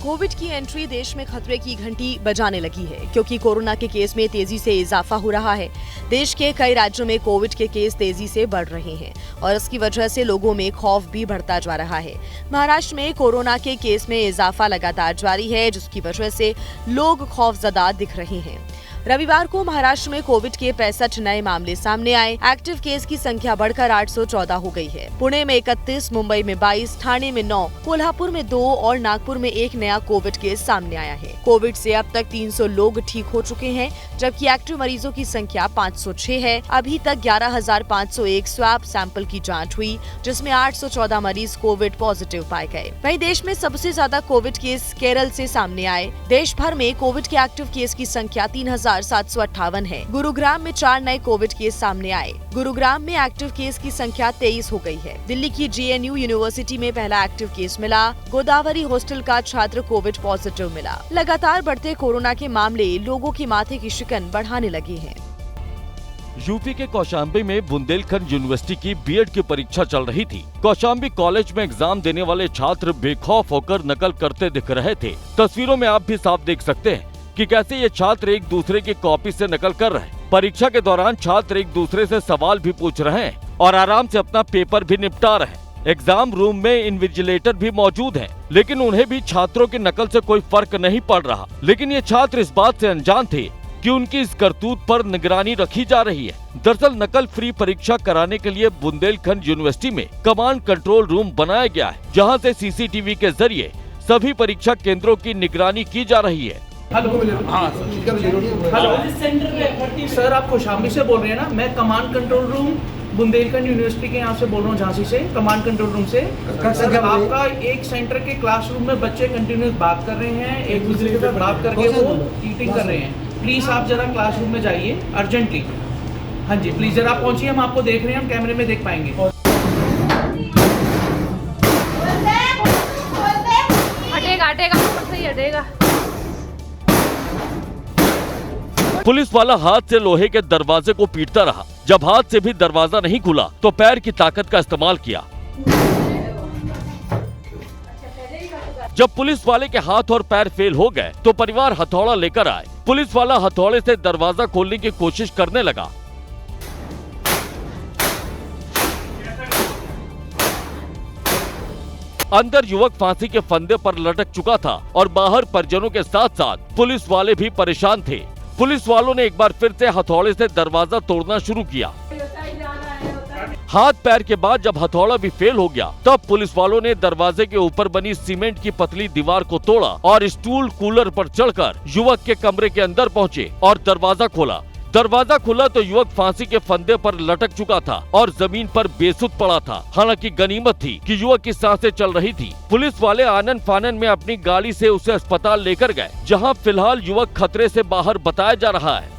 Covid की entry देश में खतरे की घंटी बजाने लगी है, क्योंकि कोरोना के केस में तेजी से इजाफा हो रहा है। देश के कई राज्यों में कोविड के केस तेजी से बढ़ रहे हैं और इसकी वजह से लोगों में खौफ भी बढ़ता जा रहा है। महाराष्ट्र में कोरोना के केस में इजाफा लगातार जारी है, जिसकी वजह से लोग खौफजदा दिख रहे हैं। रविवार को महाराष्ट्र में कोविड के 65 नए मामले सामने आए। एक्टिव केस की संख्या बढ़कर 814 हो गई है। पुणे में 31, मुंबई में 22, ठाणे में 9, कोल्हापुर में 2 और नागपुर में 1 नया कोविड केस सामने आया है। कोविड से अब तक 300 लोग ठीक हो चुके हैं, जबकि एक्टिव मरीजों की संख्या 506 है। अभी तक 11,501 स्वैब सैंपल की जाँच हुई, जिसमें 814 मरीज कोविड पॉजिटिव पाए गए। वहीं देश में सबसे ज्यादा कोविड केस केरल से सामने आए। देश भर में कोविड के एक्टिव केस की संख्या 3,758 है। गुरुग्राम में 4 नए कोविड केस सामने आए। गुरुग्राम में एक्टिव केस की संख्या 23 हो गई है। दिल्ली की JNU यूनिवर्सिटी में पहला एक्टिव केस मिला। गोदावरी हॉस्टल का छात्र कोविड पॉजिटिव मिला। लगातार बढ़ते कोरोना के मामले लोगों की माथे की शिकन बढ़ाने लगे हैं। यूपी के कौशाम्बी में बुंदेलखंड यूनिवर्सिटी की बीएड की परीक्षा चल रही थी। कौशाम्बी कॉलेज में एग्जाम देने वाले छात्र बेखौफ होकर नकल करते दिख रहे थे। तस्वीरों में आप भी साफ देख सकते हैं कि कैसे ये छात्र एक दूसरे की कॉपी से नकल कर रहे हैं। परीक्षा के दौरान छात्र एक दूसरे से सवाल भी पूछ रहे हैं और आराम से अपना पेपर भी निपटा रहे हैं। एग्जाम रूम में इन्विजिलेटर भी मौजूद हैं, लेकिन उन्हें भी छात्रों की नकल से कोई फर्क नहीं पड़ रहा। लेकिन ये छात्र इस बात से अनजान थे कि उनकी इस करतूत पर निगरानी रखी जा रही है। दरअसल नकल फ्री परीक्षा कराने के लिए बुंदेलखंड यूनिवर्सिटी में कमांड कंट्रोल रूम बनाया गया है, जहां से CCTV के जरिए सभी परीक्षा केंद्रों की निगरानी की जा रही है। हेलो, हाँ हेलो सर, आप कौशाम्बी से बोल रहे हैं ना? मैं command control room Bundelkhand university के यहाँ से बोल रहा हूँ, झांसी से, कमांड कंट्रोल रूम से। सर, आपका एक सेंटर के क्लासरूम में बच्चे कंटिन्यूस बात कर रहे हैं, एक दूसरे के साथ बात करके वो चीटिंग कर रहे हैं। प्लीज आप जरा क्लासरूम में जाइए अर्जेंटली। हाँ जी, प्लीज जरा पहुंचिए, हम आपको देख रहे हैं, हम कैमरे में देख पाएंगे। हटेगा। पुलिस वाला हाथ से लोहे के दरवाजे को पीटता रहा। जब हाथ से भी दरवाजा नहीं खुला तो पैर की ताकत का इस्तेमाल किया। जब पुलिस वाले के हाथ और पैर फेल हो गए तो परिवार हथौड़ा लेकर आए। पुलिस वाला हथौड़े से दरवाजा खोलने की कोशिश करने लगा। अंदर युवक फांसी के फंदे पर लटक चुका था और बाहर परिजनों के साथ साथ पुलिस वाले भी परेशान थे। पुलिस वालों ने एक बार फिर से हथौड़े से दरवाजा तोड़ना शुरू किया। हाथ पैर के बाद जब हथौड़ा भी फेल हो गया, तब पुलिस वालों ने दरवाजे के ऊपर बनी सीमेंट की पतली दीवार को तोड़ा और स्टूल कूलर पर चढ़कर युवक के कमरे के अंदर पहुंचे और दरवाजा खोला। दरवाजा खुला तो युवक फांसी के फंदे पर लटक चुका था और जमीन पर बेसुध पड़ा था। हालांकि गनीमत थी कि युवक की सांसें चल रही थी। पुलिस वाले आनन फानन में अपनी गाड़ी से उसे अस्पताल लेकर गए, जहां फिलहाल युवक खतरे से बाहर बताया जा रहा है।